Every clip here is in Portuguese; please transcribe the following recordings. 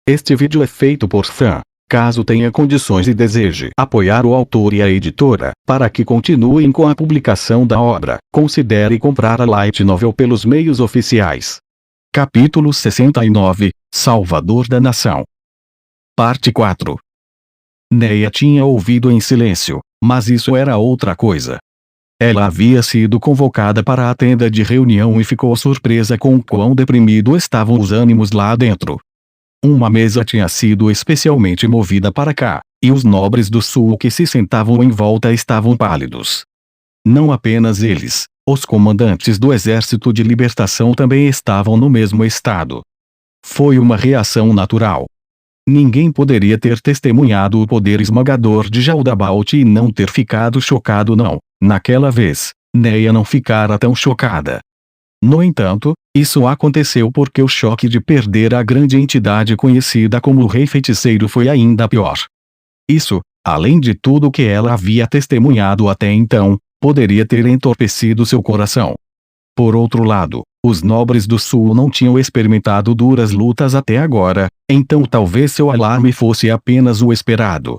Este vídeo é feito por fã. Caso tenha condições e deseje apoiar o autor e a editora, para que continuem com a publicação da obra, considere comprar a light novel pelos meios oficiais. Capítulo 69, Salvador da Nação. Parte 4. Neia tinha ouvido em silêncio, mas isso era outra coisa. Ela havia sido convocada para a tenda de reunião e ficou surpresa com quão deprimido estavam os ânimos lá dentro. Uma mesa tinha sido especialmente movida para cá, e os nobres do sul que se sentavam em volta estavam pálidos. Não apenas eles, os comandantes do Exército de Libertação também estavam no mesmo estado. Foi uma reação natural. Ninguém poderia ter testemunhado o poder esmagador de Jaldabaoth e não ter ficado chocado não. Naquela vez, Neia não ficara tão chocada. No entanto, isso aconteceu porque o choque de perder a grande entidade conhecida como o Rei Feiticeiro foi ainda pior. Isso, além de tudo que ela havia testemunhado até então, poderia ter entorpecido seu coração. Por outro lado, os nobres do sul não tinham experimentado duras lutas até agora, então talvez seu alarme fosse apenas o esperado.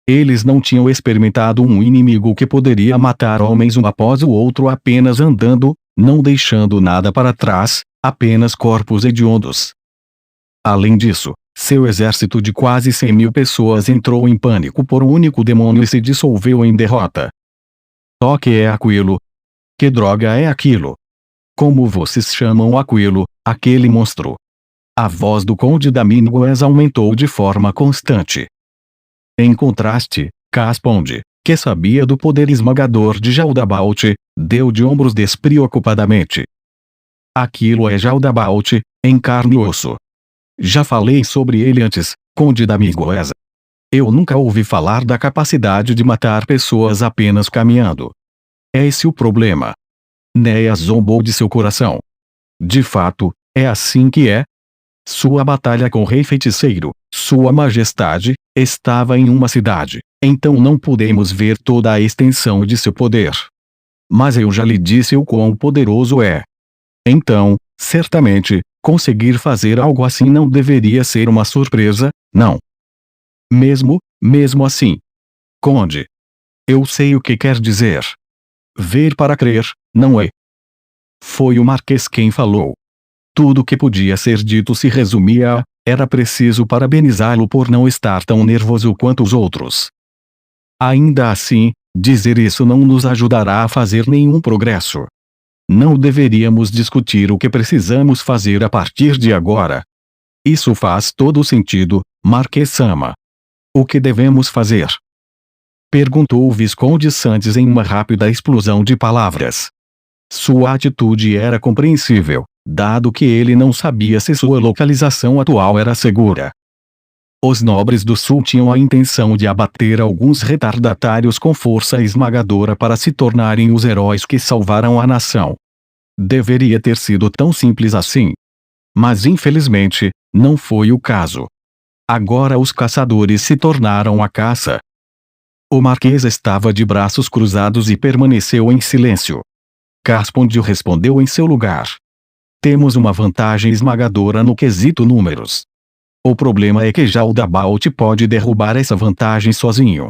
Eles não tinham experimentado um inimigo que poderia matar homens um após o outro apenas andando, não deixando nada para trás, apenas corpos hediondos. Além disso, seu exército de quase 100.000 pessoas entrou em pânico por um único demônio e se dissolveu em derrota. O que é aquilo? Que droga é aquilo? Como vocês chamam aquilo, aquele monstro? A voz do conde da Mingues aumentou de forma constante. Em contraste, Casponde, que sabia do poder esmagador de Jaldabaoth, deu de ombros despreocupadamente. Aquilo é Jaldabaoth, em carne e osso. Já falei sobre ele antes, conde da Mingues. Eu nunca ouvi falar da capacidade de matar pessoas apenas caminhando. É esse o problema. Neia zombou de seu coração. De fato, é assim que é. Sua batalha com o Rei Feiticeiro, Sua Majestade, estava em uma cidade, então não podemos ver toda a extensão de seu poder. Mas eu já lhe disse o quão poderoso é. Então, certamente, conseguir fazer algo assim não deveria ser uma surpresa, não. Mesmo assim. Conde. Eu sei o que quer dizer. Ver para crer, não é? Foi o Marquês quem falou. Tudo o que podia ser dito se resumia a: era preciso parabenizá-lo por não estar tão nervoso quanto os outros. Ainda assim, dizer isso não nos ajudará a fazer nenhum progresso. Não deveríamos discutir o que precisamos fazer a partir de agora. Isso faz todo sentido, Marquês-sama. O que devemos fazer? Perguntou o Visconde Santos em uma rápida explosão de palavras. Sua atitude era compreensível, dado que ele não sabia se sua localização atual era segura. Os nobres do sul tinham a intenção de abater alguns retardatários com força esmagadora para se tornarem os heróis que salvaram a nação. Deveria ter sido tão simples assim. Mas infelizmente, não foi o caso. Agora os caçadores se tornaram a caça. O Marquês estava de braços cruzados e permaneceu em silêncio. Casponde respondeu em seu lugar. Temos uma vantagem esmagadora no quesito números. O problema é que Jaldabaoth pode derrubar essa vantagem sozinho.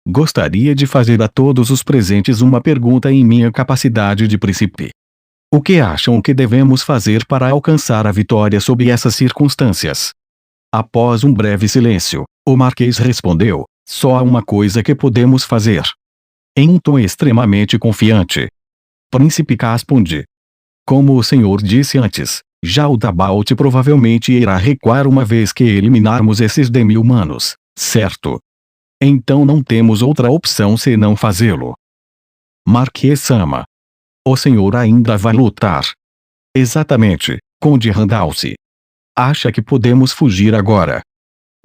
Gostaria de fazer a todos os presentes uma pergunta em minha capacidade de príncipe. O que acham que devemos fazer para alcançar a vitória sob essas circunstâncias? Após um breve silêncio, o Marquês respondeu: só há uma coisa que podemos fazer. Em um tom extremamente confiante. Príncipe Casponde. Como o senhor disse antes, Jaldabaoth provavelmente irá recuar uma vez que eliminarmos esses demi-humanos, certo? Então não temos outra opção senão fazê-lo. Marquês-sama. O senhor ainda vai lutar. Exatamente, Conde Randalce. Acha que podemos fugir agora?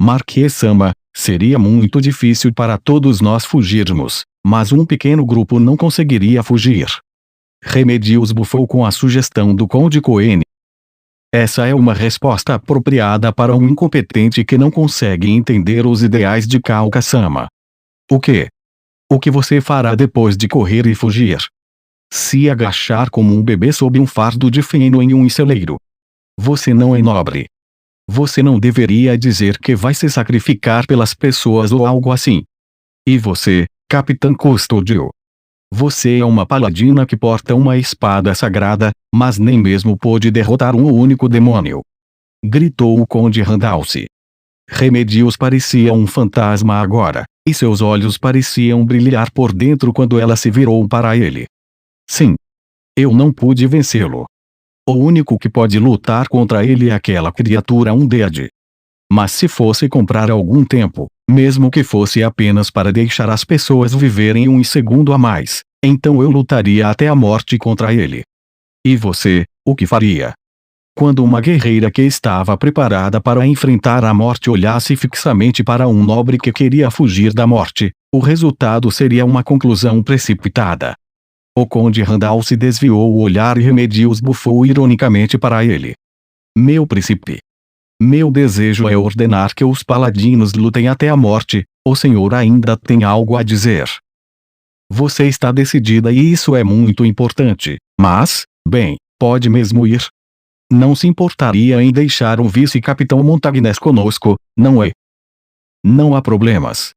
Marquês-sama, seria muito difícil para todos nós fugirmos, mas um pequeno grupo não conseguiria fugir. Remedios bufou com a sugestão do Conde Coen. Essa é uma resposta apropriada para um incompetente que não consegue entender os ideais de Kalka-sama. O quê? O que você fará depois de correr e fugir? Se agachar como um bebê sob um fardo de feno em um celeiro. Você não é nobre. Você não deveria dizer que vai se sacrificar pelas pessoas ou algo assim. E você, Capitã Custódio? Você é uma paladina que porta uma espada sagrada, mas nem mesmo pôde derrotar um único demônio. Gritou o Conde Randalce. Remedios parecia um fantasma agora, e seus olhos pareciam brilhar por dentro quando ela se virou para ele. Sim. Eu não pude vencê-lo. O único que pode lutar contra ele é aquela criatura Undead. Mas se fosse comprar algum tempo, mesmo que fosse apenas para deixar as pessoas viverem um segundo a mais, então eu lutaria até a morte contra ele. E você, o que faria? Quando uma guerreira que estava preparada para enfrentar a morte olhasse fixamente para um nobre que queria fugir da morte, o resultado seria uma conclusão precipitada. O Conde Randalce desviou o olhar e Remedios bufou ironicamente para ele. Meu príncipe. Meu desejo é ordenar que os paladinos lutem até a morte. O senhor ainda tem algo a dizer. Você está decidida e isso é muito importante, mas, bem, pode mesmo ir. Não se importaria em deixar o vice-capitão Montagnes conosco, não é? Não há problemas.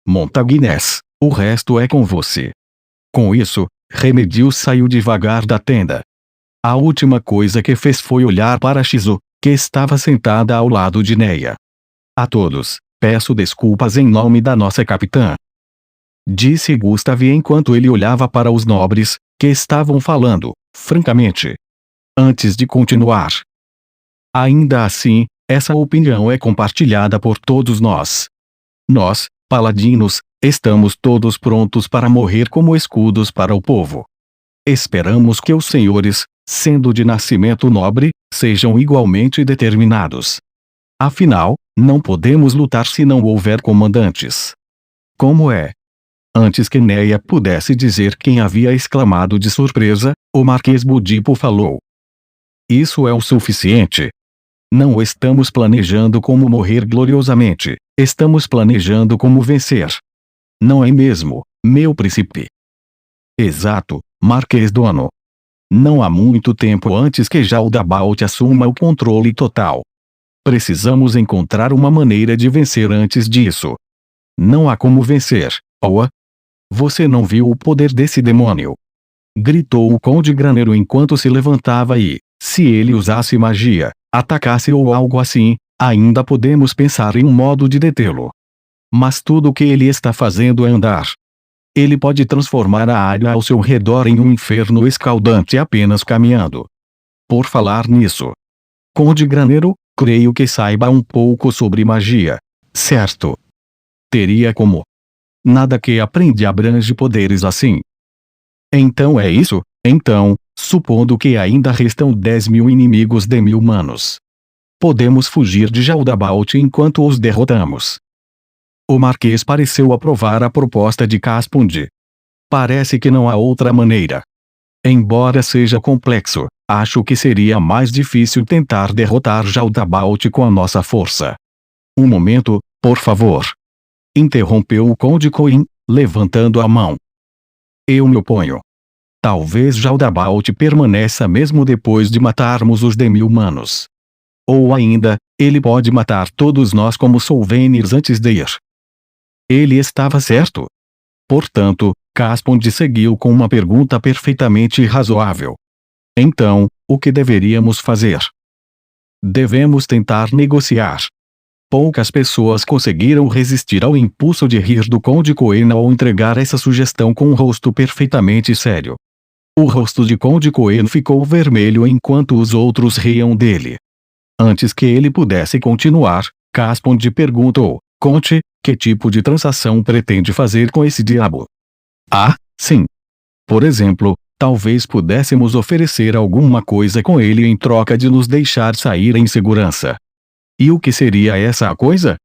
Montagnes, o resto é com você. Com isso, Remedios saiu devagar da tenda. A última coisa que fez foi olhar para Shizu, que estava sentada ao lado de Neia. A todos, peço desculpas em nome da nossa capitã. Disse Gustave enquanto ele olhava para os nobres, que estavam falando, francamente. Antes de continuar. Ainda assim, essa opinião é compartilhada por todos nós. Nós, paladinos, estamos todos prontos para morrer como escudos para o povo. Esperamos que os senhores, sendo de nascimento nobre, sejam igualmente determinados. Afinal, não podemos lutar se não houver comandantes. Como é? Antes que Neia pudesse dizer quem havia exclamado de surpresa, o Marquês Budipo falou. Isso é o suficiente. Não estamos planejando como morrer gloriosamente, estamos planejando como vencer. Não é mesmo, meu príncipe? Exato, Marquês Dono. Não há muito tempo antes que Jaldabaoth assuma o controle total. Precisamos encontrar uma maneira de vencer antes disso. Não há como vencer, Oa. Você não viu o poder desse demônio? Gritou o Conde Graneiro enquanto se levantava e, se ele usasse magia, atacasse ou algo assim, ainda podemos pensar em um modo de detê-lo. Mas tudo o que ele está fazendo é andar. Ele pode transformar a área ao seu redor em um inferno escaldante apenas caminhando. Por falar nisso, Conde Graneiro, creio que saiba um pouco sobre magia, certo? Teria como. Nada que aprendi abrange poderes assim. Então é isso, então, supondo que ainda restam 10.000 inimigos de 1.000 manos. Podemos fugir de Jaldabaoth enquanto os derrotamos. O Marquês pareceu aprovar a proposta de Caspund. Parece que não há outra maneira. Embora seja complexo, acho que seria mais difícil tentar derrotar Jaldabaoth com a nossa força. Um momento, por favor. Interrompeu o Conde Coin, levantando a mão. Eu me oponho. Talvez Jaldabaoth permaneça mesmo depois de matarmos os 10.000 manos. Ou ainda, ele pode matar todos nós como Solvenirs antes de ir. Ele estava certo. Portanto, Caspond seguiu com uma pergunta perfeitamente razoável. Então, o que deveríamos fazer? Devemos tentar negociar. Poucas pessoas conseguiram resistir ao impulso de rir do Conde Coen ao entregar essa sugestão com um rosto perfeitamente sério. O rosto de Conde Coen ficou vermelho enquanto os outros riam dele. Antes que ele pudesse continuar, Caspond perguntou, Conte, que tipo de transação pretende fazer com esse diabo? Ah, sim. Por exemplo, talvez pudéssemos oferecer alguma coisa com ele em troca de nos deixar sair em segurança. E o que seria essa coisa?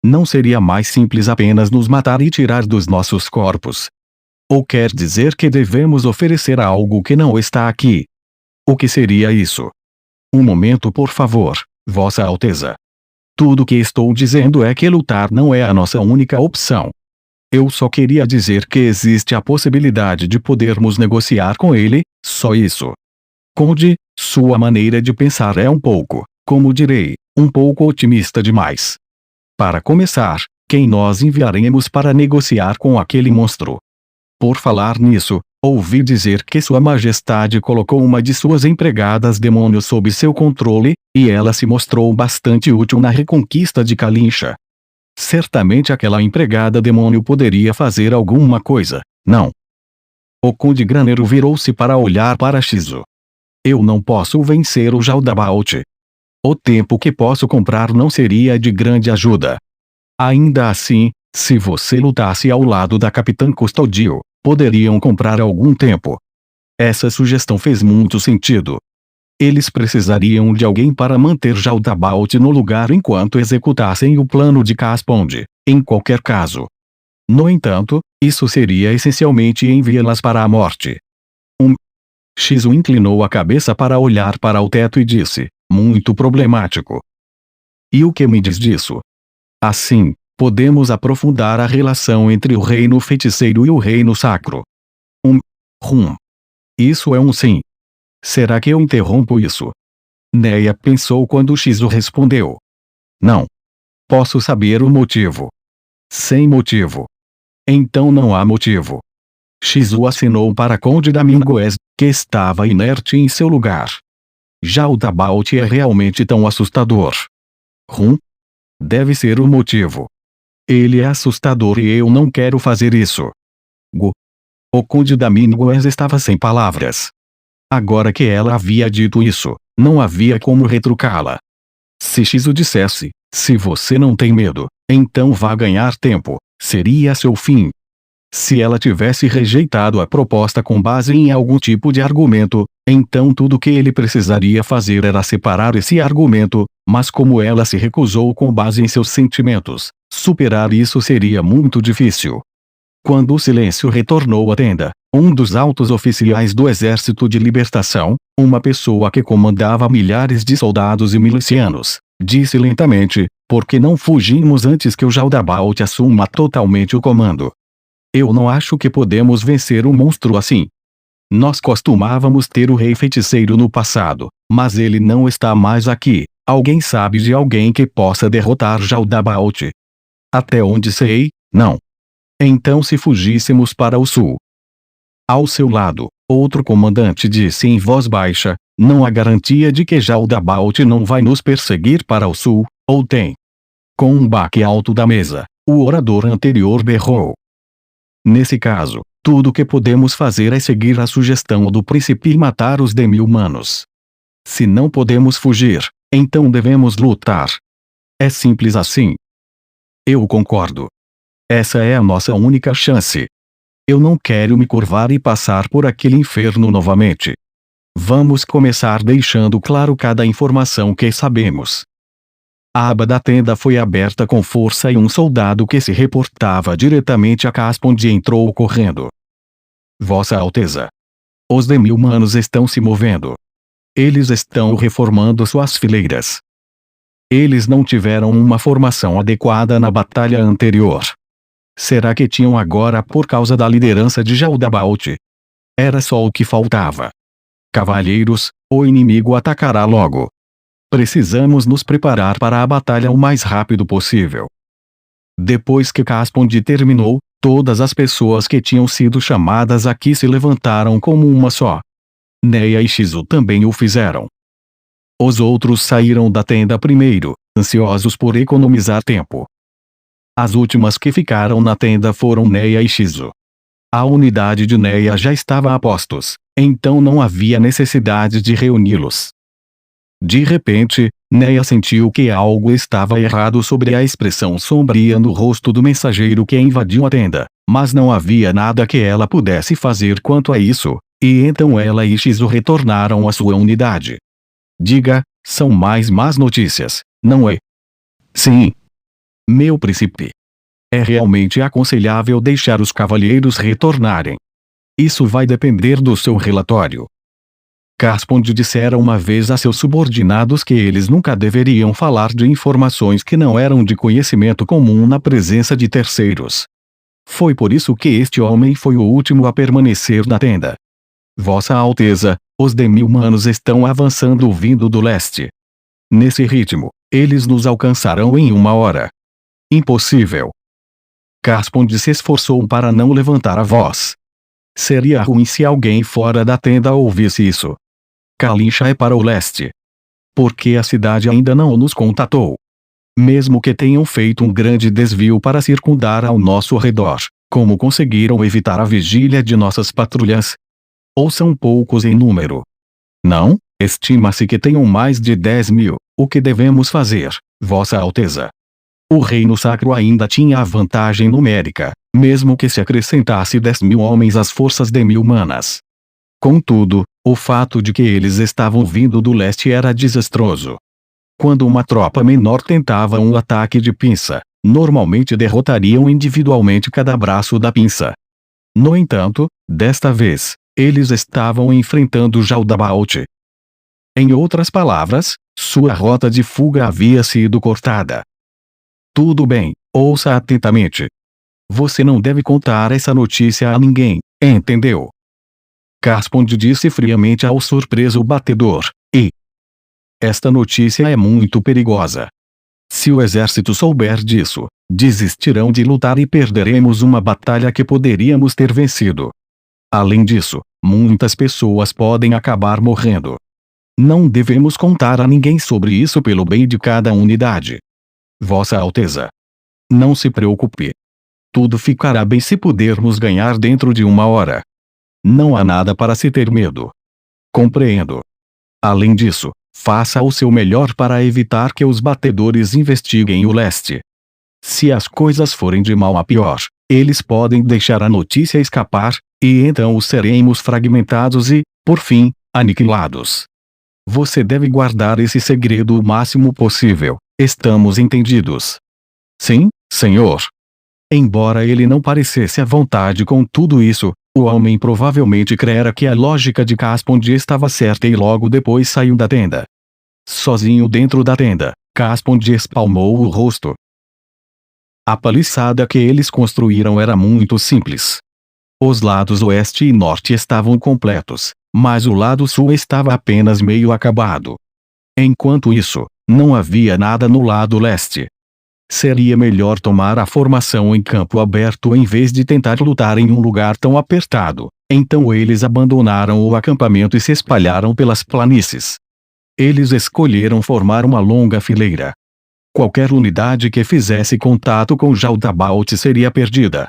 Não seria mais simples apenas nos matar e tirar dos nossos corpos? Ou quer dizer que devemos oferecer algo que não está aqui? O que seria isso? Um momento, por favor, Vossa Alteza. Tudo o que estou dizendo é que lutar não é a nossa única opção. Eu só queria dizer que existe a possibilidade de podermos negociar com ele, só isso. Conde, sua maneira de pensar é um pouco, como direi, um pouco otimista demais. Para começar, quem nós enviaremos para negociar com aquele monstro? Por falar nisso, ouvi dizer que Sua Majestade colocou uma de suas empregadas demônio sob seu controle, e ela se mostrou bastante útil na reconquista de Kalincha. Certamente aquela empregada demônio poderia fazer alguma coisa, não? O Conde Graneiro virou-se para olhar para Shizu. Eu não posso vencer o Jaldabaoth. O tempo que posso comprar não seria de grande ajuda. Ainda assim, se você lutasse ao lado da Capitã Custodio, poderiam comprar algum tempo. Essa sugestão fez muito sentido. Eles precisariam de alguém para manter Jaldabaoth no lugar enquanto executassem o plano de Caspond, em qualquer caso. No entanto, isso seria essencialmente enviá-las para a morte. Shizu inclinou a cabeça para olhar para o teto e disse, muito problemático. E o que me diz disso? Assim, podemos aprofundar a relação entre o reino feiticeiro e o reino sacro. Isso é um sim. Será que eu interrompo isso? Neia pensou quando Shizu respondeu. Não. Posso saber o motivo. Sem motivo. Então não há motivo. Shizu assinou para Conde Domingues, que estava inerte em seu lugar. Jaldabaoth é realmente tão assustador. Deve ser o motivo. Ele é assustador e eu não quero fazer isso. O Conde Domingues estava sem palavras. Agora que ela havia dito isso, não havia como retrucá-la. Se Shizu dissesse, se você não tem medo, então vá ganhar tempo, seria seu fim. Se ela tivesse rejeitado a proposta com base em algum tipo de argumento, então tudo que ele precisaria fazer era separar esse argumento, mas como ela se recusou com base em seus sentimentos, superar isso seria muito difícil. Quando o silêncio retornou à tenda, um dos altos oficiais do Exército de Libertação, uma pessoa que comandava milhares de soldados e milicianos, disse lentamente, por que não fugimos antes que o Jaldabaoth assuma totalmente o comando? Eu não acho que podemos vencer um monstro assim. Nós costumávamos ter o rei feiticeiro no passado, mas ele não está mais aqui. Alguém sabe de alguém que possa derrotar Jaldabaoth? Até onde sei, não. Então se fugíssemos para o sul. Ao seu lado, outro comandante disse em voz baixa, não há garantia de que Jaldabaoth não vai nos perseguir para o sul, ou tem? Com um baque alto da mesa, o orador anterior berrou. Nesse caso, tudo o que podemos fazer é seguir a sugestão do príncipe e matar os demi-humanos. Se não podemos fugir, então devemos lutar. É simples assim. Eu concordo. Essa é a nossa única chance. Eu não quero me curvar e passar por aquele inferno novamente. Vamos começar deixando claro cada informação que sabemos. A aba da tenda foi aberta com força e um soldado que se reportava diretamente a Caspond entrou correndo. Vossa Alteza. Os demi-humanos estão se movendo. Eles estão reformando suas fileiras. Eles não tiveram uma formação adequada na batalha anterior. Será que tinham agora por causa da liderança de Jaldabaoth? Era só o que faltava. Cavalheiros, o inimigo atacará logo. Precisamos nos preparar para a batalha o mais rápido possível. Depois que Caspond terminou, todas as pessoas que tinham sido chamadas aqui se levantaram como uma só. Neia e Shizu também o fizeram. Os outros saíram da tenda primeiro, ansiosos por economizar tempo. As últimas que ficaram na tenda foram Neia e Shizu. A unidade de Neia já estava a postos, então não havia necessidade de reuni-los. De repente, Neia sentiu que algo estava errado sobre a expressão sombria no rosto do mensageiro que invadiu a tenda, mas não havia nada que ela pudesse fazer quanto a isso, e então ela e Shizu retornaram à sua unidade. Diga, são mais más notícias, não é? Sim. Meu príncipe. É realmente aconselhável deixar os cavalheiros retornarem. Isso vai depender do seu relatório. Caspond dissera uma vez a seus subordinados que eles nunca deveriam falar de informações que não eram de conhecimento comum na presença de terceiros. Foi por isso que este homem foi o último a permanecer na tenda. Vossa Alteza, os demi-humanos estão avançando vindo do leste. Nesse ritmo, eles nos alcançarão em 1 hora. Impossível. Caspond se esforçou para não levantar a voz. Seria ruim se alguém fora da tenda ouvisse isso. Kalincha é para o leste. Porque a cidade ainda não nos contatou. Mesmo que tenham feito um grande desvio para circundar ao nosso redor, como conseguiram evitar a vigília de nossas patrulhas? Ou são poucos em número? Não, estima-se que tenham mais de 10.000. O que devemos fazer, Vossa Alteza? O reino sacro ainda tinha a vantagem numérica, mesmo que se acrescentasse 10.000 homens às forças demi-humanas. Contudo, o fato de que eles estavam vindo do leste era desastroso. Quando uma tropa menor tentava um ataque de pinça, normalmente derrotariam individualmente cada braço da pinça. No entanto, desta vez, eles estavam enfrentando Jaldabaoth. Em outras palavras, sua rota de fuga havia sido cortada. Tudo bem, ouça atentamente. Você não deve contar essa notícia a ninguém, entendeu? Caspond disse friamente ao surpreso batedor, esta notícia é muito perigosa. Se o exército souber disso, desistirão de lutar e perderemos uma batalha que poderíamos ter vencido. Além disso, muitas pessoas podem acabar morrendo. Não devemos contar a ninguém sobre isso pelo bem de cada unidade. Vossa Alteza. Não se preocupe. Tudo ficará bem se pudermos ganhar dentro de 1 hora. Não há nada para se ter medo. Compreendo. Além disso, faça o seu melhor para evitar que os batedores investiguem o leste. Se as coisas forem de mal a pior, eles podem deixar a notícia escapar, e então seremos fragmentados e, por fim, aniquilados. Você deve guardar esse segredo o máximo possível. Estamos entendidos? Sim, senhor. Embora ele não parecesse à vontade com tudo isso, o homem provavelmente crera que a lógica de Caspond estava certa e logo depois saiu da tenda. Sozinho dentro da tenda, Caspond espalmou o rosto. A paliçada que eles construíram era muito simples. Os lados oeste e norte estavam completos, mas o lado sul estava apenas meio acabado. Enquanto isso, não havia nada no lado leste. Seria melhor tomar a formação em campo aberto em vez de tentar lutar em um lugar tão apertado. Então eles abandonaram o acampamento e se espalharam pelas planícies. Eles escolheram formar uma longa fileira. Qualquer unidade que fizesse contato com Jaldabaoth seria perdida.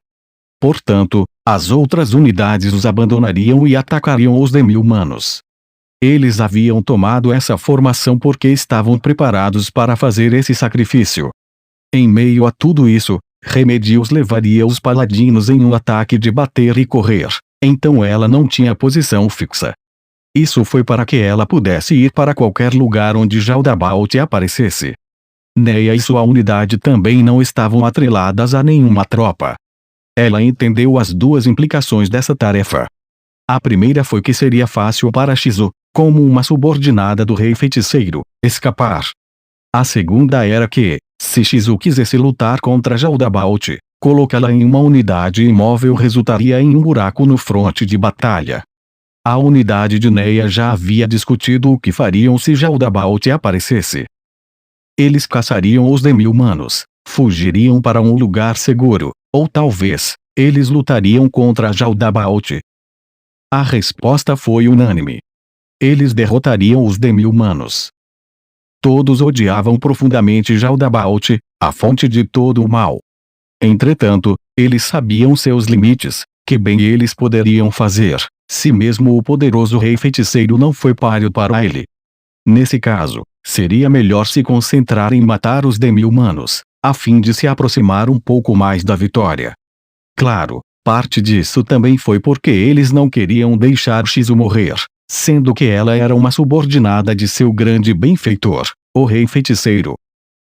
Portanto, as outras unidades os abandonariam e atacariam os demi-humanos. Eles haviam tomado essa formação porque estavam preparados para fazer esse sacrifício. Em meio a tudo isso, Remedios levaria os paladinos em um ataque de bater e correr, então ela não tinha posição fixa. Isso foi para que ela pudesse ir para qualquer lugar onde Jaldabaoth aparecesse. Neia e sua unidade também não estavam atreladas a nenhuma tropa. Ela entendeu as duas implicações dessa tarefa. A primeira foi que seria fácil para Shizu, como uma subordinada do rei feiticeiro, escapar. A segunda era que, se Shizu quisesse lutar contra Jaldabaoth, colocá-la em uma unidade imóvel resultaria em um buraco no fronte de batalha. A unidade de Neia já havia discutido o que fariam se Jaldabaoth aparecesse. Eles caçariam os demi-humanos, fugiriam para um lugar seguro, ou talvez, eles lutariam contra Jaldabaoth. A resposta foi unânime. Eles derrotariam os demi-humanos. Todos odiavam profundamente Jaldabaoth, a fonte de todo o mal. Entretanto, eles sabiam seus limites, que bem eles poderiam fazer, se mesmo o poderoso rei feiticeiro não foi páreo para ele. Nesse caso, seria melhor se concentrar em matar os demi-humanos, a fim de se aproximar um pouco mais da vitória. Claro, parte disso também foi porque eles não queriam deixar Shizu morrer, sendo que ela era uma subordinada de seu grande benfeitor, o rei feiticeiro.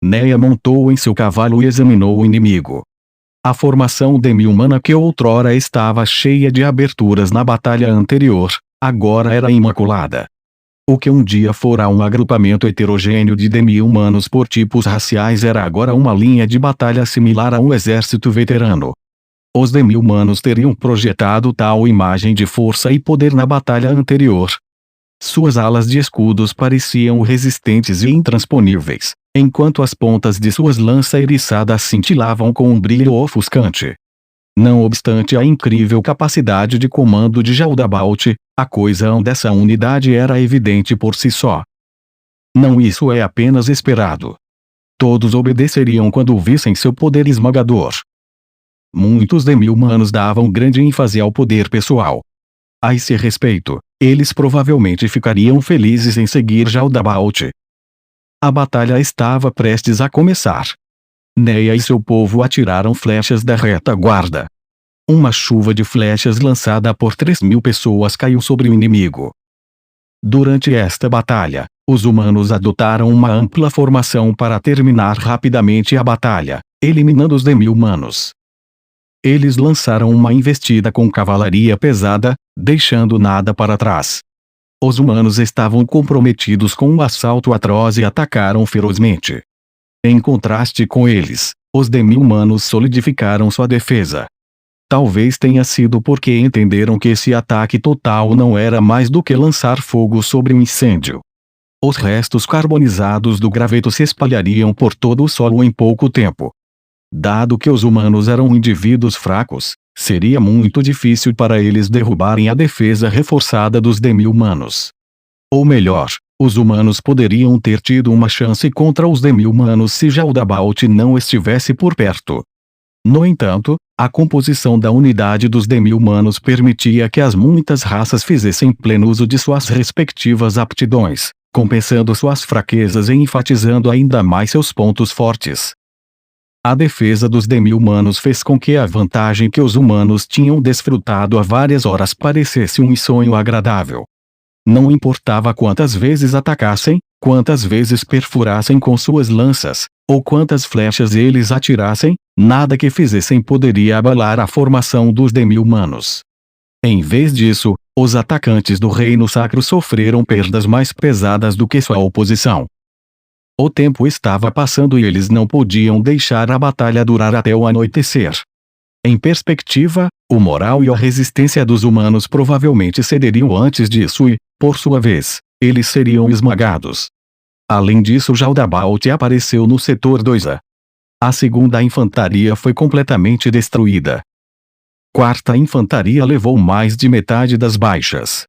Neia montou em seu cavalo e examinou o inimigo. A formação demi-humana que outrora estava cheia de aberturas na batalha anterior, agora era imaculada. O que um dia fora um agrupamento heterogêneo de demi-humanos por tipos raciais era agora uma linha de batalha similar a um exército veterano. Os demi-humanos teriam projetado tal imagem de força e poder na batalha anterior. Suas alas de escudos pareciam resistentes e intransponíveis, enquanto as pontas de suas lanças eriçadas cintilavam com um brilho ofuscante. Não obstante a incrível capacidade de comando de Jaldabaoth, a coesão dessa unidade era evidente por si só. Não, isso é apenas esperado. Todos obedeceriam quando vissem seu poder esmagador. Muitos demi-humanos davam grande ênfase ao poder pessoal. A esse respeito, eles provavelmente ficariam felizes em seguir Jaldabaoth. A batalha estava prestes a começar. Neia e seu povo atiraram flechas da retaguarda. Uma chuva de flechas lançada por 3.000 pessoas caiu sobre o inimigo. Durante esta batalha, os humanos adotaram uma ampla formação para terminar rapidamente a batalha, eliminando os demi-humanos. Eles lançaram uma investida com cavalaria pesada, deixando nada para trás. Os humanos estavam comprometidos com um assalto atroz e atacaram ferozmente. Em contraste com eles, os demi-humanos solidificaram sua defesa. Talvez tenha sido porque entenderam que esse ataque total não era mais do que lançar fogo sobre um incêndio. Os restos carbonizados do graveto se espalhariam por todo o solo em pouco tempo. Dado que os humanos eram indivíduos fracos, seria muito difícil para eles derrubarem a defesa reforçada dos demi-humanos. Ou melhor, os humanos poderiam ter tido uma chance contra os demi-humanos se Jaldabaoth não estivesse por perto. No entanto, a composição da unidade dos demi-humanos permitia que as muitas raças fizessem pleno uso de suas respectivas aptidões, compensando suas fraquezas e enfatizando ainda mais seus pontos fortes. A defesa dos demi-humanos fez com que a vantagem que os humanos tinham desfrutado há várias horas parecesse um sonho agradável. Não importava quantas vezes atacassem, quantas vezes perfurassem com suas lanças, ou quantas flechas eles atirassem, nada que fizessem poderia abalar a formação dos demi-humanos. Em vez disso, os atacantes do Reino Sacro sofreram perdas mais pesadas do que sua oposição. O tempo estava passando e eles não podiam deixar a batalha durar até o anoitecer. Em perspectiva, o moral e a resistência dos humanos provavelmente cederiam antes disso e, por sua vez, eles seriam esmagados. Além disso, Jaldabaoth apareceu no setor 2A. A segunda infantaria foi completamente destruída. Quarta infantaria levou mais de metade das baixas.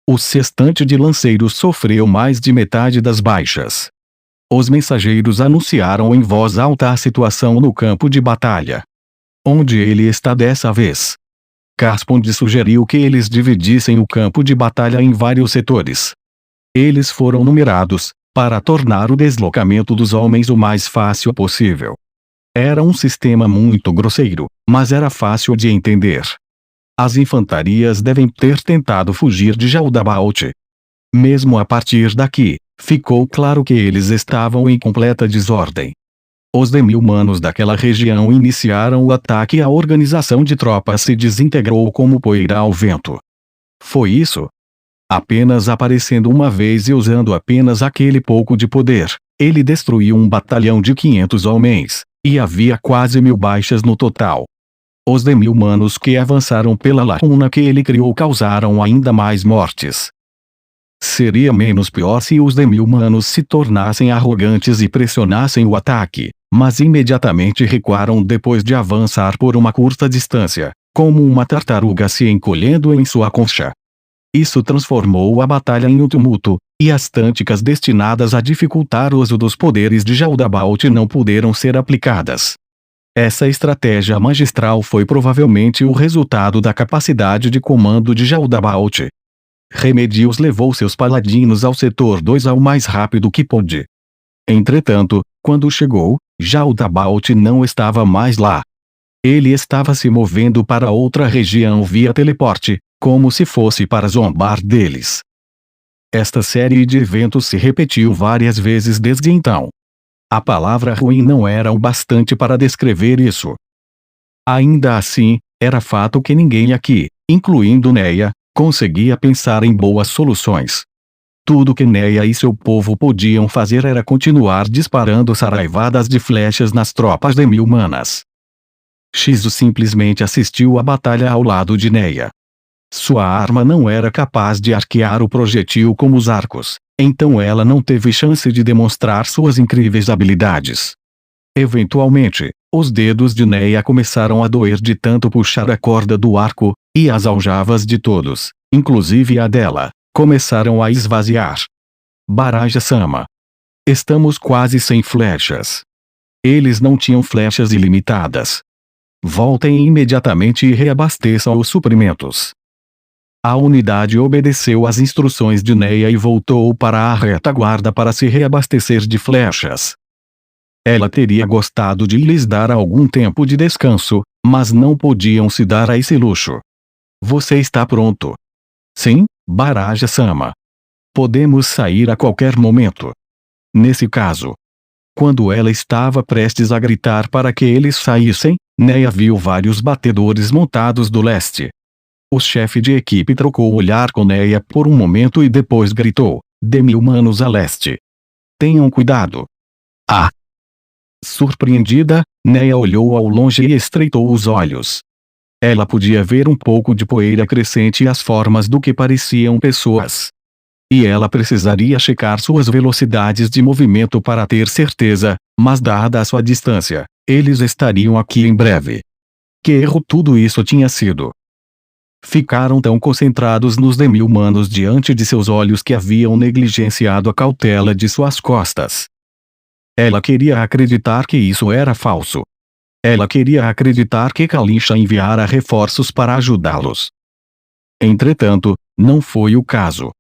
O sextante de lanceiros sofreu mais de metade das baixas. Os mensageiros anunciaram em voz alta a situação no campo de batalha. Onde ele está dessa vez? Caspond sugeriu que eles dividissem o campo de batalha em vários setores. Eles foram numerados, para tornar o deslocamento dos homens o mais fácil possível. Era um sistema muito grosseiro, mas era fácil de entender. As infantarias devem ter tentado fugir de Jaldabaoth. Mesmo a partir daqui, ficou claro que eles estavam em completa desordem. Os demi-humanos daquela região iniciaram o ataque e a organização de tropas se desintegrou como poeira ao vento. Foi isso? Apenas aparecendo uma vez e usando apenas aquele pouco de poder, ele destruiu um batalhão de 500 homens, e havia quase 1.000 baixas no total. Os demi-humanos que avançaram pela lacuna que ele criou causaram ainda mais mortes. Seria menos pior se os demi-humanos se tornassem arrogantes e pressionassem o ataque, mas imediatamente recuaram depois de avançar por uma curta distância, como uma tartaruga se encolhendo em sua concha. Isso transformou a batalha em um tumulto, e as táticas destinadas a dificultar o uso dos poderes de Jaldabaoth não puderam ser aplicadas. Essa estratégia magistral foi provavelmente o resultado da capacidade de comando de Jaldabaoth. Remedios levou seus paladinos ao setor 2A o mais rápido que pôde. Entretanto, quando chegou, Jaldabaoth não estava mais lá. Ele estava se movendo para outra região via teleporte, como se fosse para zombar deles. Esta série de eventos se repetiu várias vezes desde então. A palavra ruim não era o bastante para descrever isso. Ainda assim, era fato que ninguém aqui, incluindo Neia, conseguia pensar em boas soluções. Tudo que Neia e seu povo podiam fazer era continuar disparando saraivadas de flechas nas tropas demi-humanas. Shizu simplesmente assistiu à batalha ao lado de Neia. Sua arma não era capaz de arquear o projetil como os arcos, Então ela não teve chance de demonstrar suas incríveis habilidades. Eventualmente, os dedos de Neia começaram a doer de tanto puxar a corda do arco, e as aljavas de todos, inclusive a dela, começaram a esvaziar. Baraja-sama. Estamos quase sem flechas. Eles não tinham flechas ilimitadas. Voltem imediatamente e reabasteçam os suprimentos. A unidade obedeceu às instruções de Neia e voltou para a retaguarda para se reabastecer de flechas. Ela teria gostado de lhes dar algum tempo de descanso, mas não podiam se dar a esse luxo. Você está pronto? Sim, Baraja-sama. Podemos sair a qualquer momento. Nesse caso. Quando ela estava prestes a gritar para que eles saíssem, Neia viu vários batedores montados do leste. O chefe de equipe trocou o olhar com Neia por um momento e depois gritou: "Demi-humanos a leste. Tenham cuidado." Ah! Surpreendida, Neia olhou ao longe e estreitou os olhos. Ela podia ver um pouco de poeira crescente e as formas do que pareciam pessoas. E ela precisaria checar suas velocidades de movimento para ter certeza, mas dada a sua distância, eles estariam aqui em breve. Que erro tudo isso tinha sido! Ficaram tão concentrados nos demi-humanos diante de seus olhos que haviam negligenciado a cautela de suas costas. Ela queria acreditar que isso era falso. Ela queria acreditar que Kalisha enviara reforços para ajudá-los. Entretanto, não foi o caso.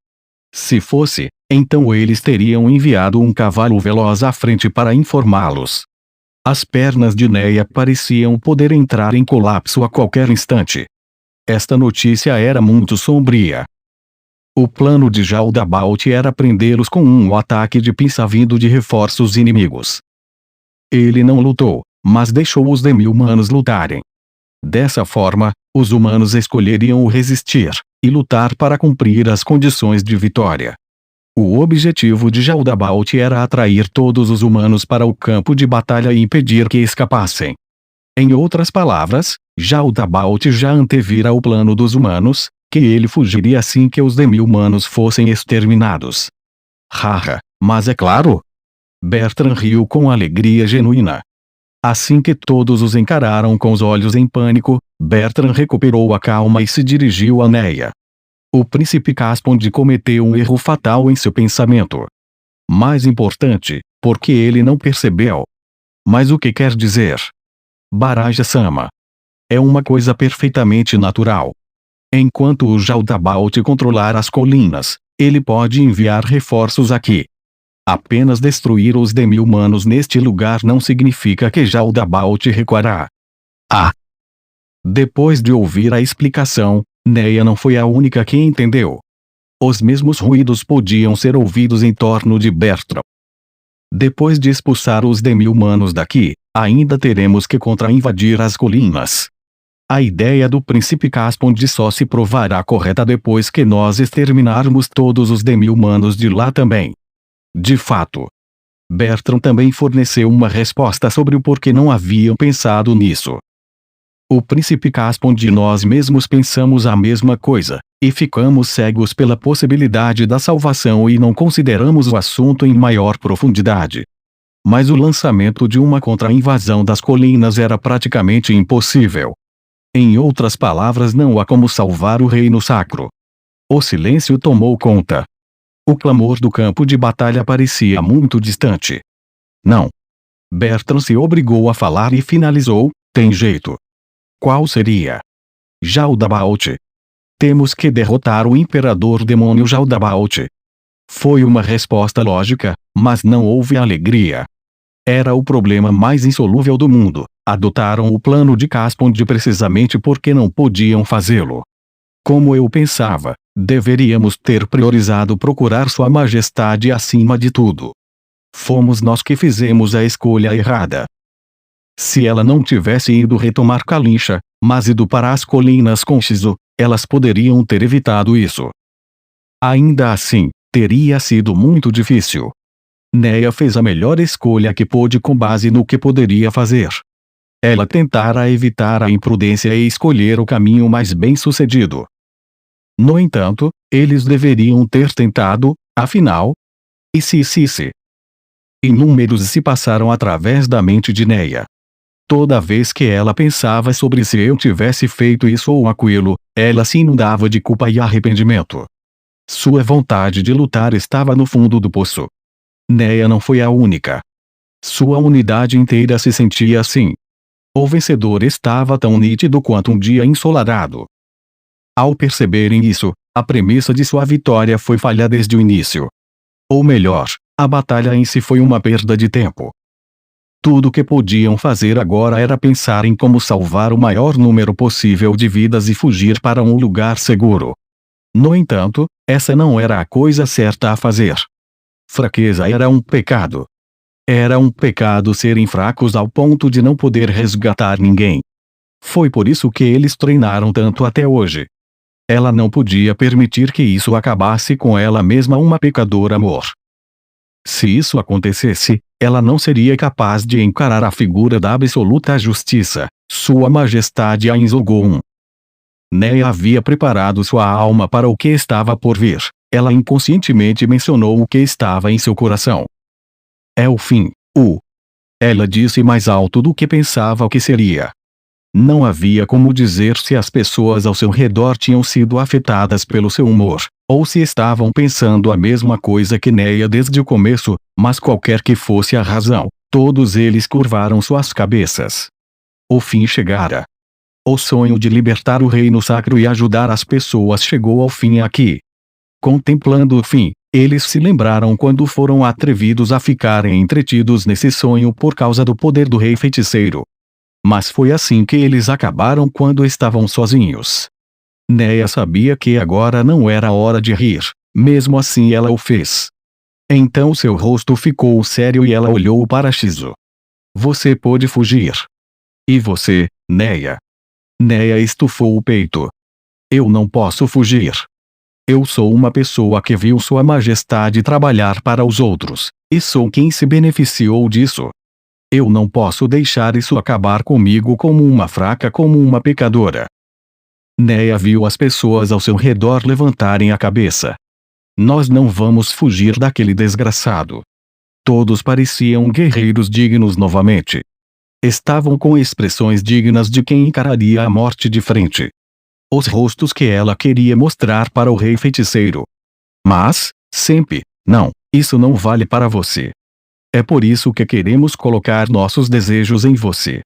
Se fosse, então eles teriam enviado um cavalo veloz à frente para informá-los. As pernas de Neia pareciam poder entrar em colapso a qualquer instante. Esta notícia era muito sombria. O plano de Jaldabaoth era prendê-los com um ataque de pinça vindo de reforços inimigos. Ele não lutou, mas deixou os demi-humanos lutarem. Dessa forma, os humanos escolheriam o resistir, e lutar para cumprir as condições de vitória. O objetivo de Jaldabaoth era atrair todos os humanos para o campo de batalha e impedir que escapassem. Em outras palavras, Jaldabaoth já antevira o plano dos humanos, que ele fugiria assim que os demi-humanos fossem exterminados. Haha, mas é claro! Bertrand riu com alegria genuína. Assim que todos os encararam com os olhos em pânico, Bertrand recuperou a calma e se dirigiu a Neia. O príncipe Caspond cometeu um erro fatal em seu pensamento. Mais importante, porque ele não percebeu. Mas o que quer dizer? Baraja-sama. É uma coisa perfeitamente natural. Enquanto o Jaldabaoth controlar as colinas, ele pode enviar reforços aqui. Apenas destruir os demi-humanos neste lugar não significa que Jaldabaoth recuará. Ah! Depois de ouvir a explicação, Neia não foi a única que entendeu. Os mesmos ruídos podiam ser ouvidos em torno de Bertrand. Depois de expulsar os demi-humanos daqui, ainda teremos que contra-invadir as colinas. A ideia do príncipe Caspond só se provará correta depois que nós exterminarmos todos os demi-humanos de lá também. De fato. Bertrand também forneceu uma resposta sobre o porquê não haviam pensado nisso. O príncipe Caspond e nós mesmos pensamos a mesma coisa, e ficamos cegos pela possibilidade da salvação e não consideramos o assunto em maior profundidade. Mas o lançamento de uma contra-invasão das colinas era praticamente impossível. Em outras palavras, não há como salvar o reino sacro. O silêncio tomou conta. O clamor do campo de batalha parecia muito distante. Não. Bertrand se obrigou a falar e finalizou: tem jeito. Qual seria? Jaldabaoth. Temos que derrotar o imperador demônio Jaldabaoth. Foi uma resposta lógica, mas não houve alegria. Era o problema mais insolúvel do mundo. Adotaram o plano de Caspond precisamente porque não podiam fazê-lo. Como eu pensava, deveríamos ter priorizado procurar Sua Majestade acima de tudo. Fomos nós que fizemos a escolha errada. Se ela não tivesse ido retomar Kalisha, mas ido para as colinas com Shizu, elas poderiam ter evitado isso. Ainda assim, teria sido muito difícil. Neia fez a melhor escolha que pôde com base no que poderia fazer. Ela tentara evitar a imprudência e escolher o caminho mais bem-sucedido. No entanto, eles deveriam ter tentado, afinal, E se. Inúmeros se passaram através da mente de Neia. Toda vez que ela pensava sobre se eu tivesse feito isso ou aquilo, ela se inundava de culpa e arrependimento. Sua vontade de lutar estava no fundo do poço. Neia não foi a única. Sua unidade inteira se sentia assim. O vencedor estava tão nítido quanto um dia ensolarado. Ao perceberem isso, a premissa de sua vitória foi falha desde o início. Ou melhor, a batalha em si foi uma perda de tempo. Tudo o que podiam fazer agora era pensar em como salvar o maior número possível de vidas e fugir para um lugar seguro. No entanto, essa não era a coisa certa a fazer. Fraqueza era um pecado. Era um pecado serem fracos ao ponto de não poder resgatar ninguém. Foi por isso que eles treinaram tanto até hoje. Ela não podia permitir que isso acabasse com ela mesma, uma pecadora amor. Se isso acontecesse, ela não seria capaz de encarar a figura da absoluta justiça, Sua Majestade Ainzogou. Neia havia preparado sua alma para o que estava por vir. Ela inconscientemente mencionou o que estava em seu coração. É o fim. Ela disse mais alto do que pensava que seria. Não havia como dizer se as pessoas ao seu redor tinham sido afetadas pelo seu humor, ou se estavam pensando a mesma coisa que Neia desde o começo, mas qualquer que fosse a razão, todos eles curvaram suas cabeças. O fim chegara. O sonho de libertar o reino sacro e ajudar as pessoas chegou ao fim aqui. Contemplando o fim, eles se lembraram quando foram atrevidos a ficarem entretidos nesse sonho por causa do poder do rei feiticeiro. Mas foi assim que eles acabaram quando estavam sozinhos. Neia sabia que agora não era hora de rir, mesmo assim ela o fez. Então seu rosto ficou sério e ela olhou para Shizu. Você pôde fugir. E você, Neia? Neia estufou o peito. Eu não posso fugir. Eu sou uma pessoa que viu Sua Majestade trabalhar para os outros, e sou quem se beneficiou disso. Eu não posso deixar isso acabar comigo como uma fraca, como uma pecadora. Neia viu as pessoas ao seu redor levantarem a cabeça. Nós não vamos fugir daquele desgraçado. Todos pareciam guerreiros dignos novamente. Estavam com expressões dignas de quem encararia a morte de frente. Os rostos que ela queria mostrar para o rei feiticeiro. Mas, sempre, não, isso não vale para você. É por isso que queremos colocar nossos desejos em você.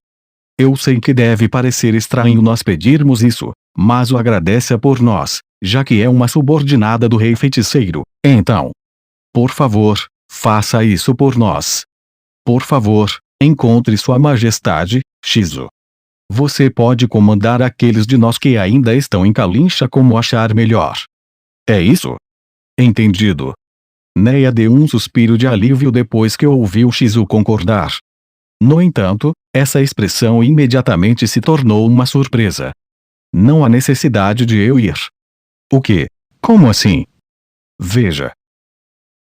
Eu sei que deve parecer estranho nós pedirmos isso, mas o agradeça por nós, já que é uma subordinada do rei feiticeiro. Então, por favor, faça isso por nós. Por favor, encontre Sua Majestade, Shizu. Você pode comandar aqueles de nós que ainda estão em Kalincha como achar melhor. É isso? Entendido. Neia deu um suspiro de alívio depois que ouviu Shizu concordar. No entanto, essa expressão imediatamente se tornou uma surpresa. Não há necessidade de eu ir. O quê? Como assim? Veja.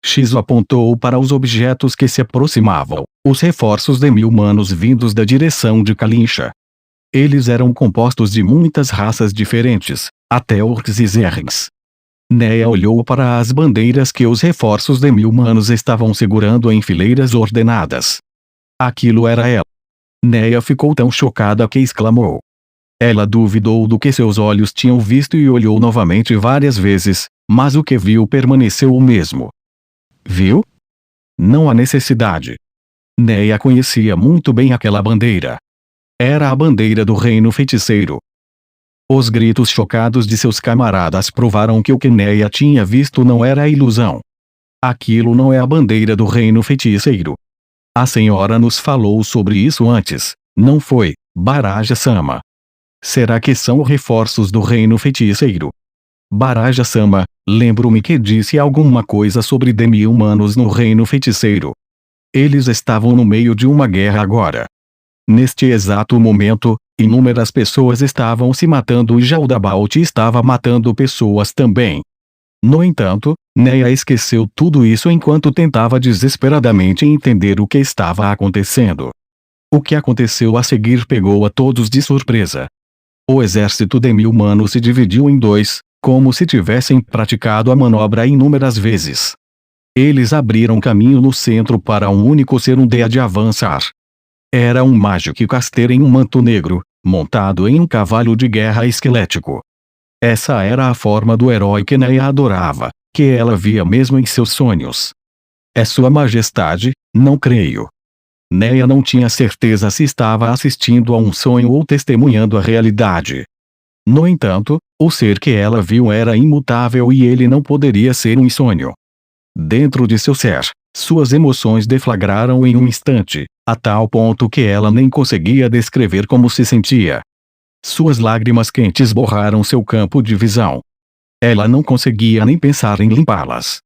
Shizu apontou para os objetos que se aproximavam, os reforços demi-humanos vindos da direção de Kalincha. Eles eram compostos de muitas raças diferentes, até orcs e zerrins. Neia olhou para as bandeiras que os reforços demi-humanos estavam segurando em fileiras ordenadas. Aquilo era ela. Neia ficou tão chocada que exclamou. Ela duvidou do que seus olhos tinham visto e olhou novamente várias vezes, mas o que viu permaneceu o mesmo. Viu? Não há necessidade. Neia conhecia muito bem aquela bandeira. Era a bandeira do reino feiticeiro. Os gritos chocados de seus camaradas provaram que o que Neia tinha visto não era ilusão. Aquilo não é a bandeira do reino feiticeiro. A senhora nos falou sobre isso antes, não foi, Baraja-sama? Será que são reforços do reino feiticeiro? Baraja-sama, lembro-me que disse alguma coisa sobre demi-humanos no reino feiticeiro. Eles estavam no meio de uma guerra agora. Neste exato momento, inúmeras pessoas estavam se matando e Jaldabaoth estava matando pessoas também. No entanto, Neia esqueceu tudo isso enquanto tentava desesperadamente entender o que estava acontecendo. O que aconteceu a seguir pegou a todos de surpresa. O exército demi-humano se dividiu em dois, como se tivessem praticado a manobra inúmeras vezes. Eles abriram caminho no centro para um único ser um dia de avançar. Era um mágico casteiro em um manto negro, montado em um cavalo de guerra esquelético. Essa era a forma do herói que Neia adorava, que ela via mesmo em seus sonhos. É Sua Majestade? Não creio. Neia não tinha certeza se estava assistindo a um sonho ou testemunhando a realidade. No entanto, o ser que ela viu era imutável e ele não poderia ser um sonho. Dentro de seu ser, suas emoções deflagraram em um instante, a tal ponto que ela nem conseguia descrever como se sentia. Suas lágrimas quentes borraram seu campo de visão. Ela não conseguia nem pensar em limpá-las.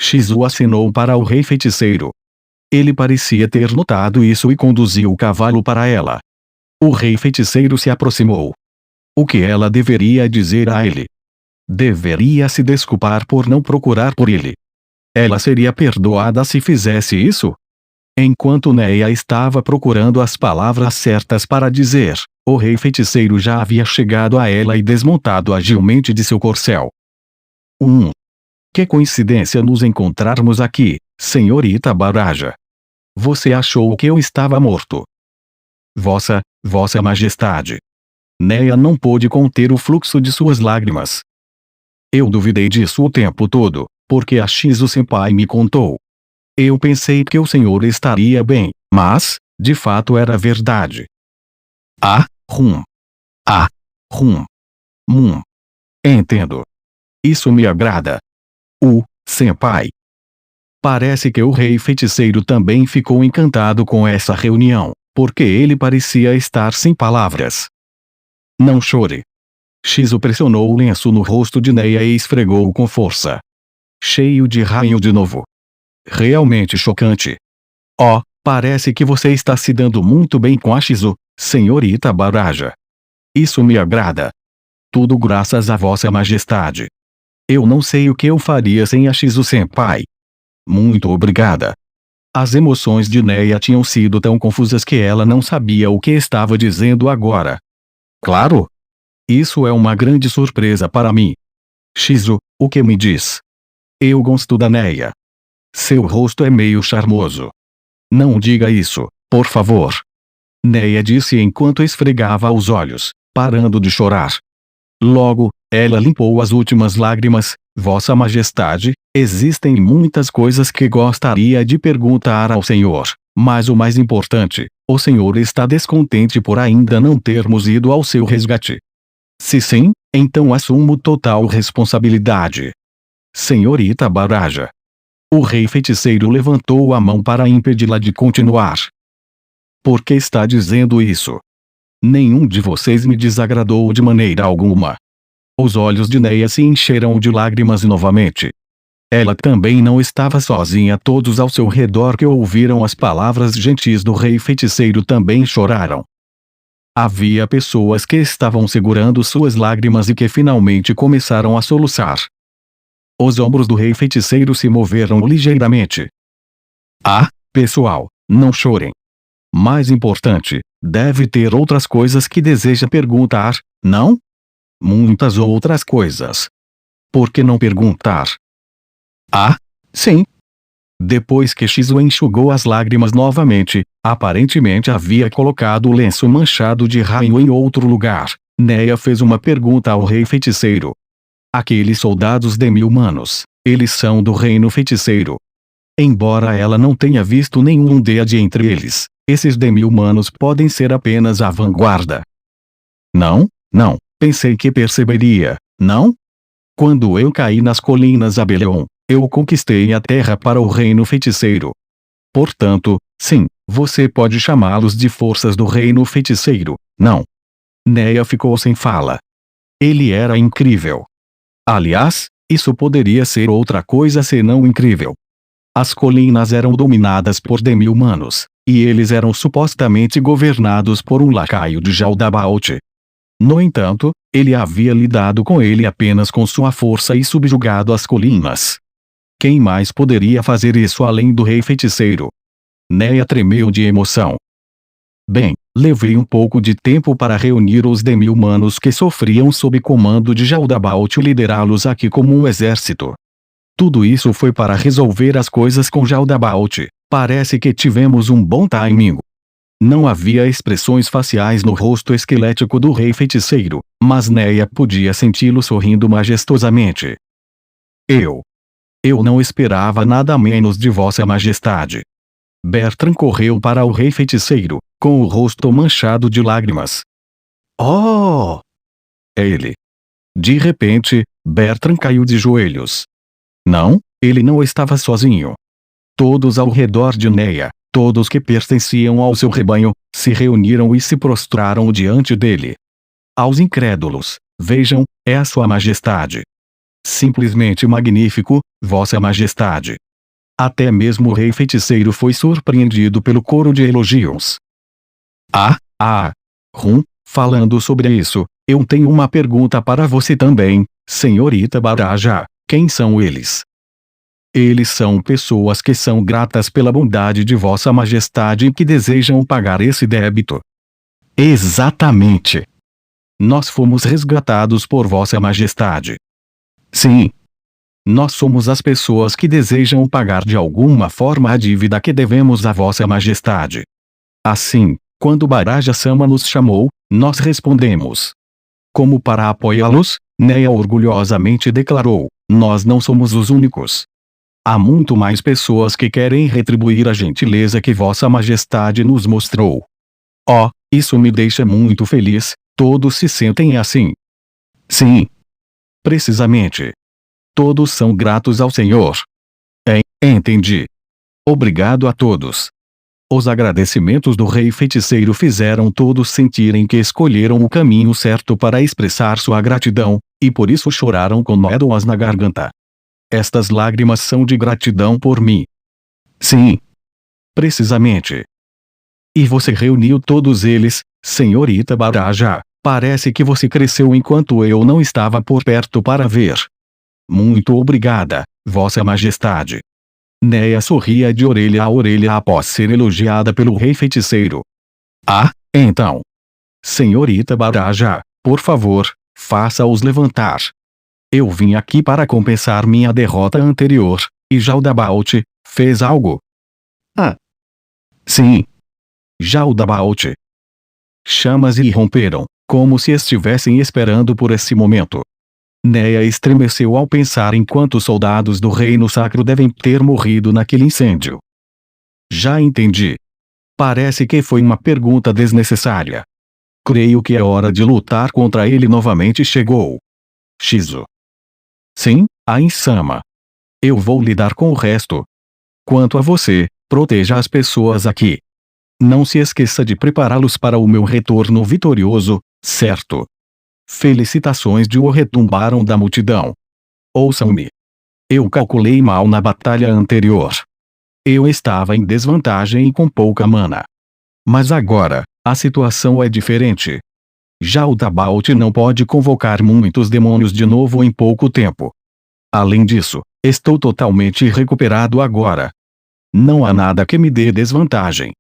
Shizu acenou para o rei feiticeiro. Ele parecia ter notado isso e conduziu o cavalo para ela. O rei feiticeiro se aproximou. O que ela deveria dizer a ele? Deveria se desculpar por não procurar por ele. Ela seria perdoada se fizesse isso? Enquanto Neia estava procurando as palavras certas para dizer, o rei feiticeiro já havia chegado a ela e desmontado agilmente de seu corcel. Que coincidência nos encontrarmos aqui, senhorita Baraja. Você achou que eu estava morto? Vossa Majestade. Neia não pôde conter o fluxo de suas lágrimas. Eu duvidei disso o tempo todo, porque a Shizu-senpai me contou. Eu pensei que o senhor estaria bem, mas, de fato era verdade. Entendo. Isso me agrada. Senpai. Parece que o rei feiticeiro também ficou encantado com essa reunião, porque ele parecia estar sem palavras. Não chore. Shizu pressionou o lenço no rosto de Neia e esfregou-o com força. Cheio de raio de novo. Realmente chocante. Parece que você está se dando muito bem com a Shizu, senhorita Baraja. Isso me agrada. Tudo graças a Vossa Majestade. Eu não sei o que eu faria sem a Shizu-senpai. Muito obrigada. As emoções de Neia tinham sido tão confusas que ela não sabia o que estava dizendo agora. Claro. Isso é uma grande surpresa para mim. Shizu, o que me diz? Eu gosto da Neia. Seu rosto é meio charmoso. Não diga isso, por favor. Neia disse enquanto esfregava os olhos, parando de chorar. Logo, ela limpou as últimas lágrimas. Vossa Majestade, existem muitas coisas que gostaria de perguntar ao senhor, mas o mais importante, o senhor está descontente por ainda não termos ido ao seu resgate. Se sim, então assumo total responsabilidade. Senhorita Baraja. O rei feiticeiro levantou a mão para impedi-la de continuar. Por que está dizendo isso? Nenhum de vocês me desagradou de maneira alguma. Os olhos de Neia se encheram de lágrimas novamente. Ela também não estava sozinha. Todos ao seu redor que ouviram as palavras gentis do rei feiticeiro também choraram. Havia pessoas que estavam segurando suas lágrimas e que finalmente começaram a soluçar. Os ombros do rei feiticeiro se moveram ligeiramente. Pessoal, não chorem. Mais importante, deve ter outras coisas que deseja perguntar, não? Muitas outras coisas. Por que não perguntar? Sim. Depois que Shizu enxugou as lágrimas novamente, aparentemente havia colocado o lenço manchado de raio em outro lugar, Neia fez uma pergunta ao rei feiticeiro. Aqueles soldados demi-humanos, eles são do reino feiticeiro. Embora ela não tenha visto nenhum deade entre eles, esses demi-humanos podem ser apenas a vanguarda. Não, pensei que perceberia, não? Quando eu caí nas colinas Abeleon, eu conquistei a terra para o reino feiticeiro. Portanto, sim, você pode chamá-los de forças do reino feiticeiro, não? Neia ficou sem fala. Ele era incrível. Aliás, isso poderia ser outra coisa senão incrível. As colinas eram dominadas por demi-humanos, e eles eram supostamente governados por um lacaio de Jaldabaoth. No entanto, ele havia lidado com ele apenas com sua força e subjugado as colinas. Quem mais poderia fazer isso além do rei feiticeiro? Neia tremeu de emoção. Bem, levei um pouco de tempo para reunir os demi-humanos que sofriam sob comando de Jaldabaoth e liderá-los aqui como um exército. Tudo isso foi para resolver as coisas com Jaldabaoth. Parece que tivemos um bom timing. Não havia expressões faciais no rosto esquelético do rei feiticeiro, mas Neia podia senti-lo sorrindo majestosamente. Eu não esperava nada menos de Vossa Majestade. Bertrand correu para o rei feiticeiro, com o rosto manchado de lágrimas. Oh! É ele. De repente, Bertrand caiu de joelhos. Não, ele não estava sozinho. Todos ao redor de Neia, todos que pertenciam ao seu rebanho, se reuniram e se prostraram diante dele. Aos incrédulos, vejam, é a Sua Majestade. Simplesmente magnífico, Vossa Majestade. Até mesmo o rei feiticeiro foi surpreendido pelo coro de elogios. Falando sobre isso, eu tenho uma pergunta para você também, senhorita Baraja. Quem são eles? Eles são pessoas que são gratas pela bondade de Vossa Majestade e que desejam pagar esse débito. Exatamente. Nós fomos resgatados por Vossa Majestade. Sim. Nós somos as pessoas que desejam pagar de alguma forma a dívida que devemos a Vossa Majestade. Assim, quando Baraja-sama nos chamou, nós respondemos. Como para apoiá-los, Neia orgulhosamente declarou, nós não somos os únicos. Há muito mais pessoas que querem retribuir a gentileza que Vossa Majestade nos mostrou. Oh, isso me deixa muito feliz, todos se sentem assim. Sim. Precisamente. Todos são gratos ao Senhor. Entendi. Obrigado a todos. Os agradecimentos do rei feiticeiro fizeram todos sentirem que escolheram o caminho certo para expressar sua gratidão, e por isso choraram com nódoas na garganta. Estas lágrimas são de gratidão por mim. Sim. Precisamente. E você reuniu todos eles, senhorita Baraja. Parece que você cresceu enquanto eu não estava por perto para ver. Muito obrigada, Vossa Majestade. Neia sorria de orelha a orelha após ser elogiada pelo rei feiticeiro. Então. Senhorita Baraja, por favor, faça-os levantar. Eu vim aqui para compensar minha derrota anterior, e Jaldabaoth fez algo. Sim. Jaldabaoth. Chamas irromperam, como se estivessem esperando por esse momento. Neia estremeceu ao pensar em quantos soldados do reino sacro devem ter morrido naquele incêndio. Já entendi. Parece que foi uma pergunta desnecessária. Creio que a hora de lutar contra ele novamente chegou. Shizu. Sim, Ain-sama. Eu vou lidar com o resto. Quanto a você, proteja as pessoas aqui. Não se esqueça de prepará-los para o meu retorno vitorioso, certo? Felicitações de O retumbaram da multidão. Ouçam-me. Eu calculei mal na batalha anterior. Eu estava em desvantagem e com pouca mana. Mas agora, a situação é diferente. Jaldabaoth não pode convocar muitos demônios de novo em pouco tempo. Além disso, estou totalmente recuperado agora. Não há nada que me dê desvantagem.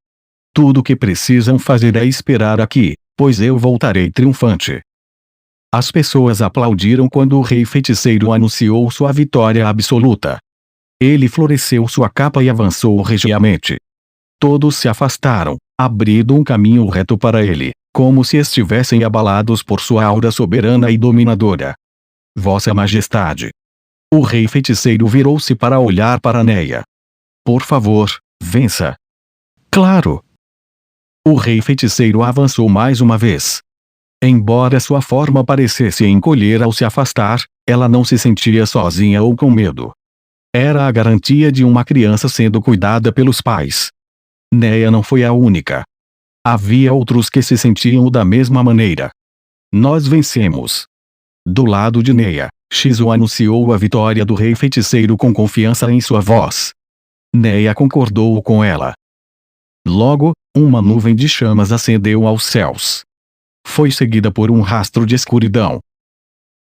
Tudo o que precisam fazer é esperar aqui, pois eu voltarei triunfante. As pessoas aplaudiram quando o rei feiticeiro anunciou sua vitória absoluta. Ele floresceu sua capa e avançou regiamente. Todos se afastaram, abrindo um caminho reto para ele, como se estivessem abalados por sua aura soberana e dominadora. Vossa Majestade. O rei feiticeiro virou-se para olhar para Neia. Por favor, vença. Claro. O rei feiticeiro avançou mais uma vez. Embora sua forma parecesse encolher ao se afastar, ela não se sentia sozinha ou com medo. Era a garantia de uma criança sendo cuidada pelos pais. Neia não foi a única. Havia outros que se sentiam da mesma maneira. Nós vencemos. Do lado de Neia, Shizu anunciou a vitória do rei feiticeiro com confiança em sua voz. Neia concordou com ela. Logo, uma nuvem de chamas ascendeu aos céus. Foi seguida por um rastro de escuridão.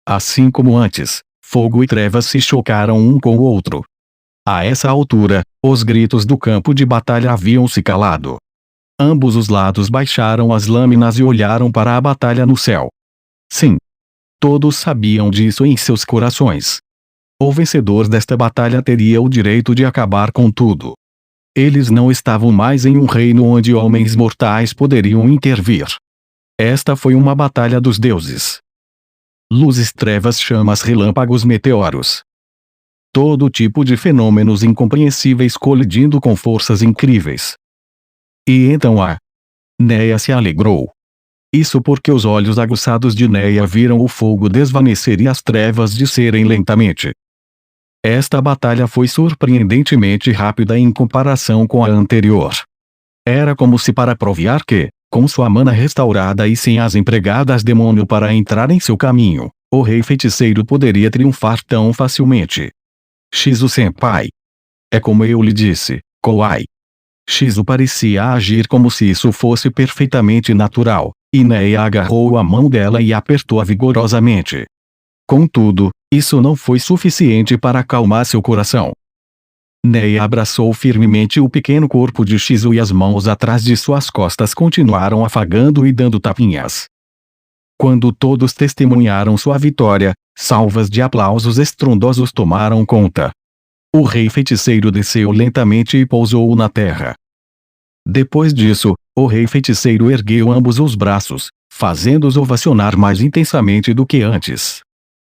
Assim como antes, fogo e trevas se chocaram um com o outro. A essa altura, os gritos do campo de batalha haviam se calado. Ambos os lados baixaram as lâminas e olharam para a batalha no céu. Sim. Todos sabiam disso em seus corações. O vencedor desta batalha teria o direito de acabar com tudo. Eles não estavam mais em um reino onde homens mortais poderiam intervir. Esta foi uma batalha dos deuses. Luzes, trevas, chamas, relâmpagos, meteoros. Todo tipo de fenômenos incompreensíveis colidindo com forças incríveis. E então a Neia se alegrou. Isso porque os olhos aguçados de Neia viram o fogo desvanecer e as trevas descerem lentamente. Esta batalha foi surpreendentemente rápida em comparação com a anterior. Era como se para provar que, com sua mana restaurada e sem as empregadas demônio para entrar em seu caminho, o rei feiticeiro poderia triunfar tão facilmente. Shizu-senpai. É como eu lhe disse, Kouai. Shizu parecia agir como se isso fosse perfeitamente natural, e Neia agarrou a mão dela e apertou-a vigorosamente. Contudo, isso não foi suficiente para acalmar seu coração. Neia abraçou firmemente o pequeno corpo de Shizu e as mãos atrás de suas costas continuaram afagando e dando tapinhas. Quando todos testemunharam sua vitória, salvas de aplausos estrondosos tomaram conta. O rei feiticeiro desceu lentamente e pousou na terra. Depois disso, o rei feiticeiro ergueu ambos os braços, fazendo-os ovacionar mais intensamente do que antes.